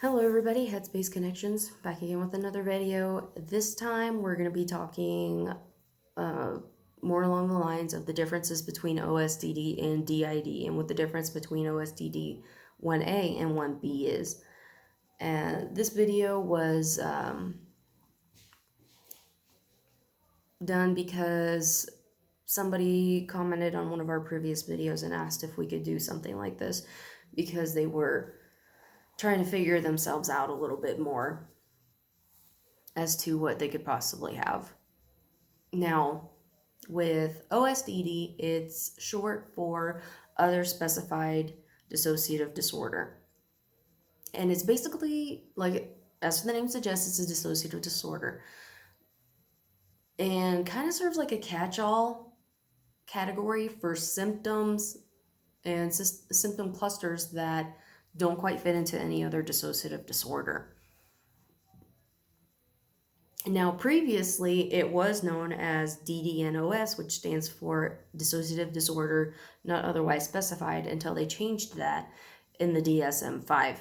Hello everybody, HeadspaceConnections back again with another video. This time we're going to be talking more along the lines of the differences between OSDD and DID and what the difference between OSDD 1A and 1B is. And this video was done because somebody commented on one of our previous videos and asked if we could do something like this because they were trying to figure themselves out a little bit more as to what they could possibly have. Now, with OSDD, it's short for Other Specified Dissociative Disorder. And it's basically, like, as the name suggests, it's a dissociative disorder. And kind of serves like a catch-all category for symptoms and symptom clusters that don't quite fit into any other dissociative disorder. Now, previously, it was known as DDNOS, which stands for Dissociative Disorder Not Otherwise Specified, until they changed that in the DSM-5.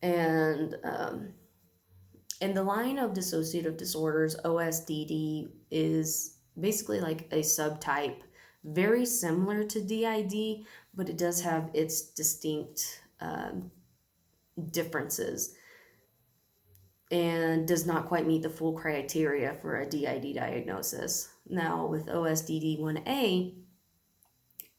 And in the line of dissociative disorders, OSDD is basically like a subtype, very similar to DID, but it does have its distinct differences and does not quite meet the full criteria for a DID diagnosis. Now, with OSDD 1A,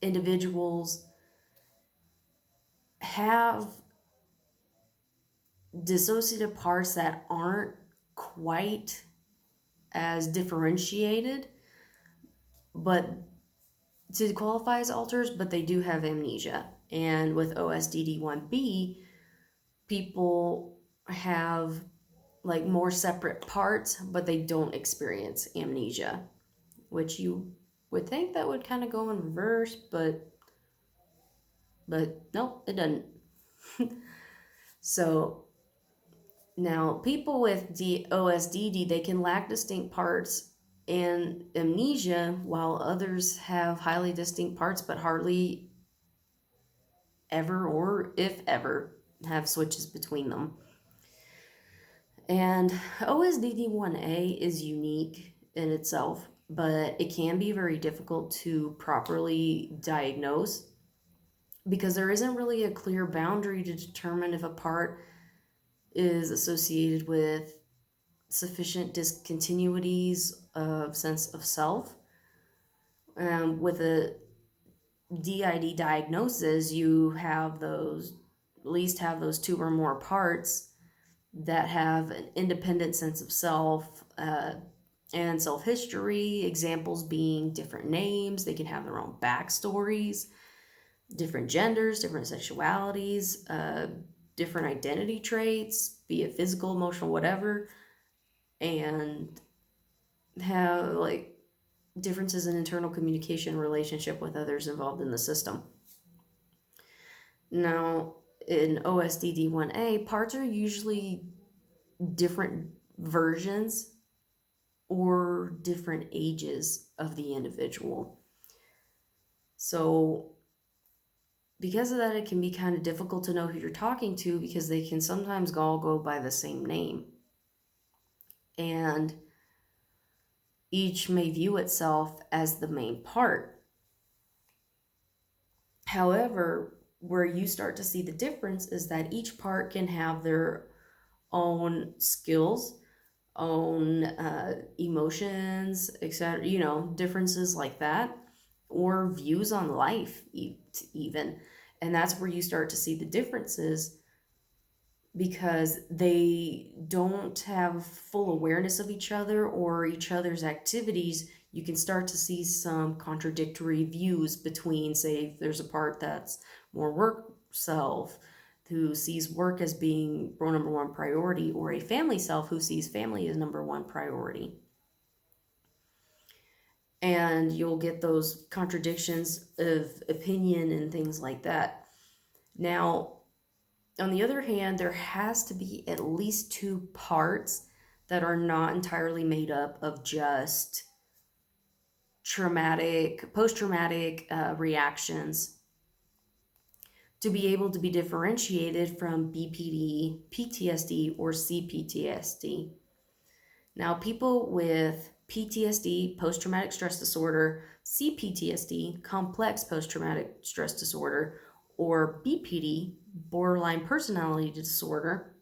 individuals have dissociative parts that aren't quite as differentiated, but to qualify as alters, but they do have amnesia. And with OSDD 1B, people have like more separate parts, but they don't experience amnesia, which you would think that would kind of go in reverse, but nope, it doesn't. So now people with OSDD, they can lack distinct parts and amnesia, while others have highly distinct parts but hardly ever, or if ever, have switches between them. And OSDD 1A is unique in itself, but it can be very difficult to properly diagnose because there isn't really a clear boundary to determine if a part is associated with sufficient discontinuities of sense of self. With a DID diagnosis, you have those, at least have those two or more parts that have an independent sense of self and self-history, examples being different names. They can have their own backstories, different genders, different sexualities, different identity traits, be it physical, emotional, whatever, and have like differences in internal communication relationship with others involved in the system. Now, in OSDD 1A, parts are usually different versions or different ages of the individual. So because of that, it can be kind of difficult to know who you're talking to because they can sometimes all go by the same name. And each may view itself as the main part. However, where you start to see the difference is that each part can have their own skills, own emotions, etc., differences like that, or views on life even. And that's where you start to see the differences because they don't have full awareness of each other or each other's activities. You can start to see some contradictory views between, say, if there's a part that's more work self who sees work as being number one priority, or a family self who sees family as number one priority. And you'll get those contradictions of opinion and things like that. Now, on the other hand, there has to be at least two parts that are not entirely made up of just post-traumatic reactions to be able to be differentiated from BPD, PTSD, or CPTSD. Now, people with PTSD, post traumatic stress disorder, CPTSD, complex post traumatic stress disorder, or BPD, borderline personality disorder,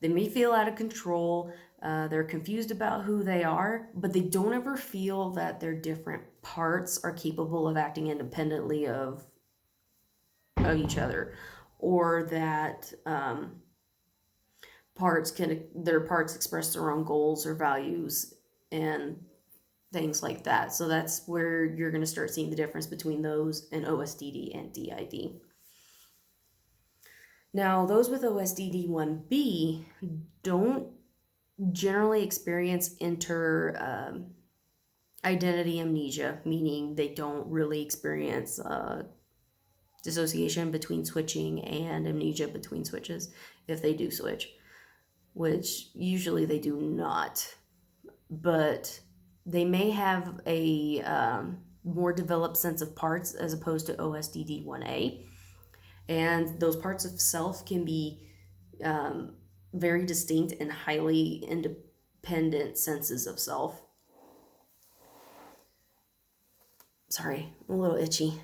they may feel out of control. They're confused about who they are, but they don't ever feel that their different parts are capable of acting independently of each other, or that their parts express their own goals or values and things like that. So that's where you're going to start seeing the difference between those and OSDD and DID. Now, those with OSDD1B don't generally experience identity amnesia, meaning they don't really experience dissociation between switching and amnesia between switches if they do switch, which usually they do not. But they may have a more developed sense of parts as opposed to OSDD1A. And those parts of self can be very distinct and highly independent senses of self. Sorry, I'm a little itchy.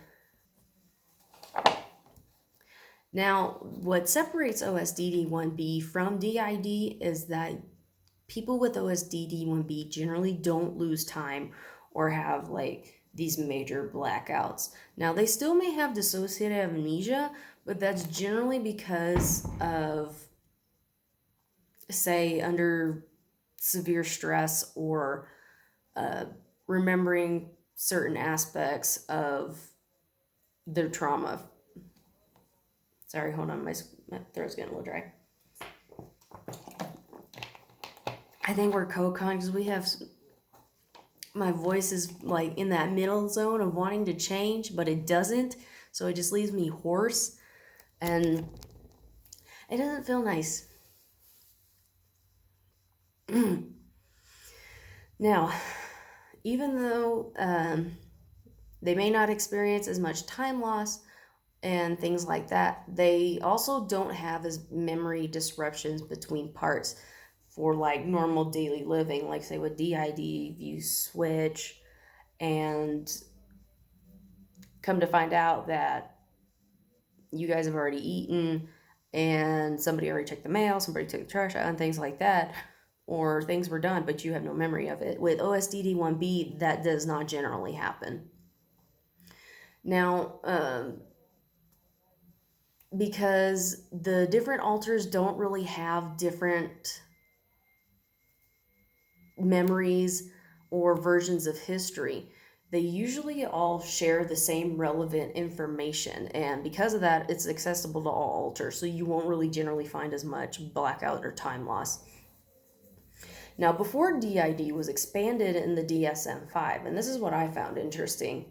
Now, what separates OSDD1B from DID is that people with OSDD1B generally don't lose time or have like these major blackouts. Now, they still may have dissociative amnesia, but that's generally because of, say, under severe stress or remembering certain aspects of their trauma. Sorry, hold on, my throat's getting a little dry. I think we're co-con because we have, my voice is like in that middle zone of wanting to change, but it doesn't. So it just leaves me hoarse and it doesn't feel nice. Now, even though they may not experience as much time loss and things like that, they also don't have as memory disruptions between parts for like normal daily living. Like say with DID, you switch and come to find out that you guys have already eaten and somebody already checked the mail, somebody took the trash out and things like that, or things were done but you have no memory of it. With OSDD1B, that does not generally happen. Now, because the different alters don't really have different memories or versions of history, they usually all share the same relevant information, and because of that, it's accessible to all alters, so you won't really generally find as much blackout or time loss. Now, before DID was expanded in the DSM-5, and this is what I found interesting,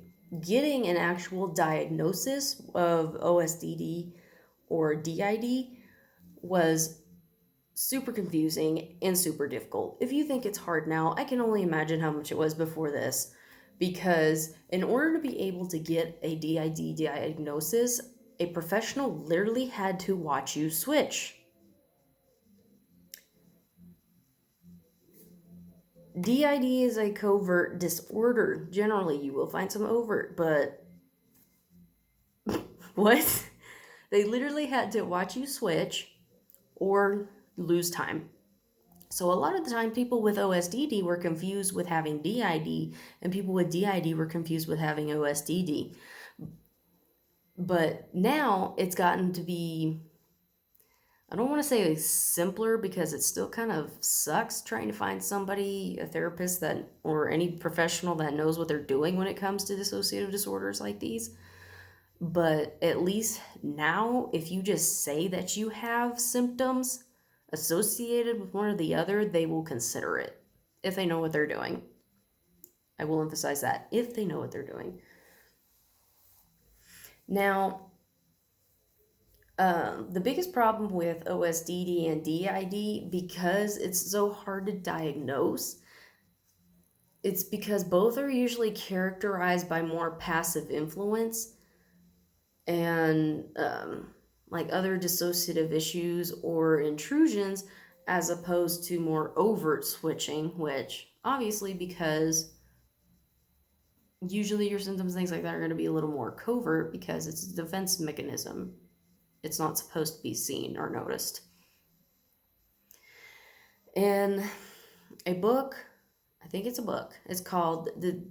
getting an actual diagnosis of OSDD or DID was super confusing and super difficult. If you think it's hard now, I can only imagine how much it was before this, because in order to be able to get a DID diagnosis, a professional literally had to watch you switch. DID is a covert disorder. Generally, you will find some overt, but what? They literally had to watch you switch or lose time. So a lot of the time, people with OSDD were confused with having DID, and people with DID were confused with having OSDD. But now it's gotten to be, I don't want to say simpler because it still kind of sucks trying to find somebody, a therapist that, or any professional that knows what they're doing when it comes to dissociative disorders like these. But at least now, if you just say that you have symptoms associated with one or the other, they will consider it if they know what they're doing. I will emphasize that, if they know what they're doing. Now, the biggest problem with OSDD and DID, because it's so hard to diagnose, it's because both are usually characterized by more passive influence and like other dissociative issues or intrusions, as opposed to more overt switching, which obviously, because usually your symptoms, things like that, are going to be a little more covert because it's a defense mechanism. It's not supposed to be seen or noticed. In a book, I think it's a book, it's called The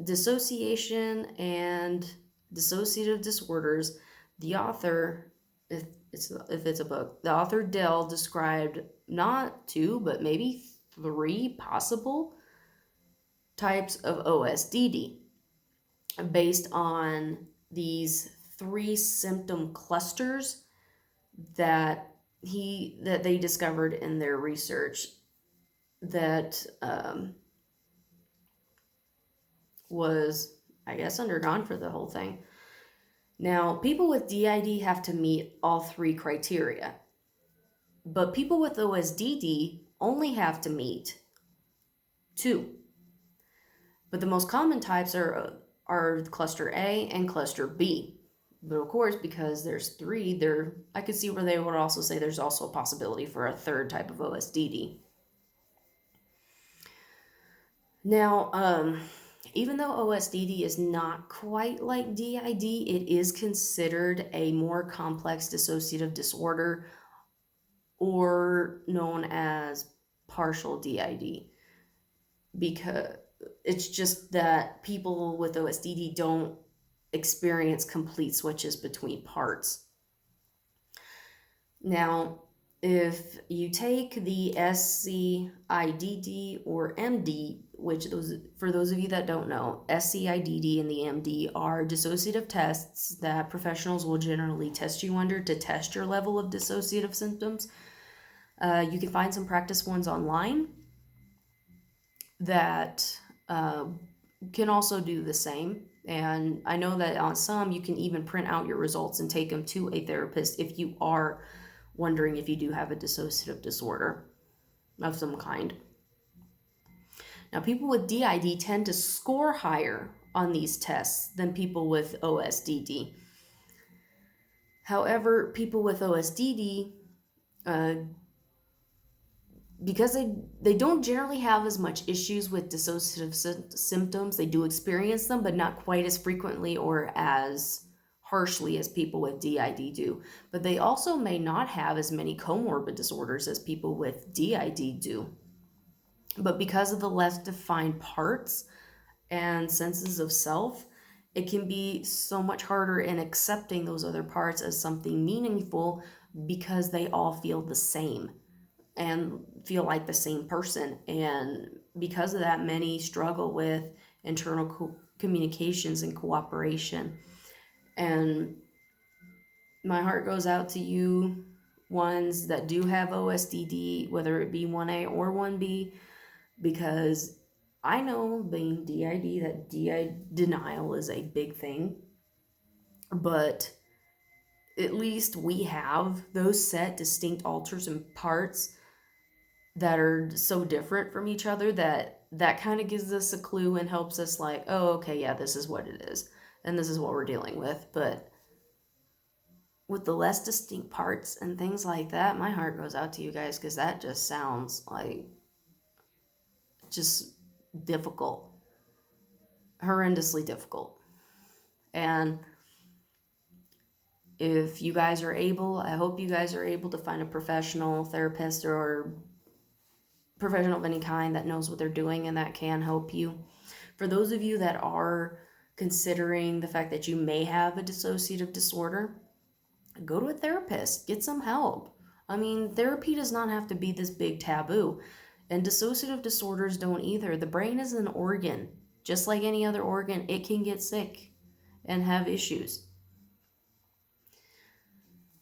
Dissociation and Dissociative Disorders. The author, if it's a book, the author Dell described not two, but maybe three possible types of OSDD based on these three symptom clusters that they discovered in their research that was, I guess, undergone for the whole thing. Now, people with DID have to meet all three criteria, but people with OSDD only have to meet two. But the most common types are cluster A and cluster B. But of course, because there's three, I could see where they would also say there's also a possibility for a third type of OSDD. Now, even though OSDD is not quite like DID, it is considered a more complex dissociative disorder, or known as partial DID, because it's just that people with OSDD don't experience complete switches between parts. Now, if you take the SCIDD or MD, which for those of you that don't know, SCIDD and the MD are dissociative tests that professionals will generally test you under to test your level of dissociative symptoms. You can find some practice ones online that can also do the same. And I know that on some, you can even print out your results and take them to a therapist if you are wondering if you do have a dissociative disorder of some kind. Now, people with DID tend to score higher on these tests than people with OSDD. However, people with OSDD, because they don't generally have as much issues with dissociative symptoms, they do experience them, but not quite as frequently or as harshly as people with DID do. But they also may not have as many comorbid disorders as people with DID do. But because of the less defined parts and senses of self, it can be so much harder in accepting those other parts as something meaningful because they all feel the same and feel like the same person. And because of that, many struggle with internal communications and cooperation. And my heart goes out to you ones that do have OSDD, whether it be 1A or 1B, because I know, being DID, that DID denial is a big thing. But at least we have those set distinct alters and parts that are so different from each other that kind of gives us a clue and helps us like, oh, okay, yeah, this is what it is. And this is what we're dealing with. But with the less distinct parts and things like that, my heart goes out to you guys, because that just sounds like just difficult, horrendously difficult. And if you guys are able, I hope you guys are able to find a professional therapist or professional of any kind that knows what they're doing and that can help you. For those of you that are considering the fact that you may have a dissociative disorder, go to a therapist, get some help. I mean, therapy does not have to be this big taboo. And dissociative disorders don't either. The brain is an organ. Just like any other organ, it can get sick and have issues.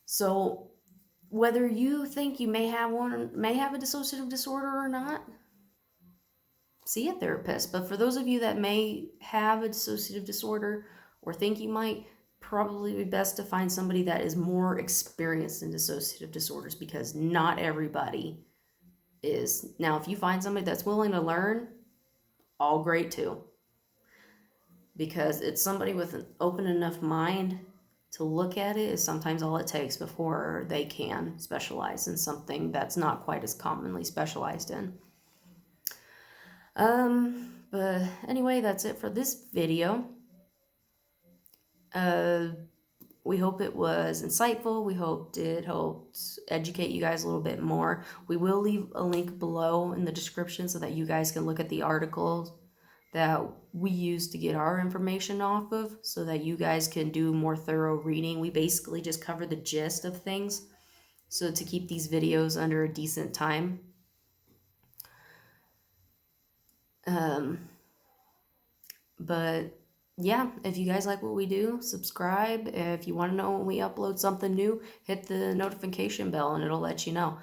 So whether you think you may have a dissociative disorder or not, see a therapist. But for those of you that may have a dissociative disorder or think you might, probably be best to find somebody that is more experienced in dissociative disorders, because not everybody is. Now, if you find somebody that's willing to learn, all great too, because it's somebody with an open enough mind to look at it is sometimes all it takes before they can specialize in something that's not quite as commonly specialized in. But anyway, that's it for this video. We hope it was insightful. We hoped it helped educate you guys a little bit more. We will leave a link below in the description so that you guys can look at the articles that we use to get our information off of, so that you guys can do more thorough reading. We basically just cover the gist of things, so to keep these videos under a decent time. But yeah, if you guys like what we do, subscribe. If you want to know when we upload something new, hit the notification bell and it'll let you know.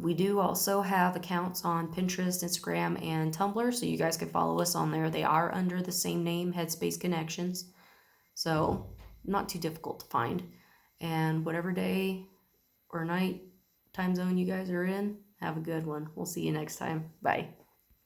We do also have accounts on Pinterest, Instagram, and Tumblr, so you guys can follow us on there. They are under the same name, HeadspaceConnections, so not too difficult to find. And whatever day or night time zone you guys are in, have a good one. We'll see you next time. Bye.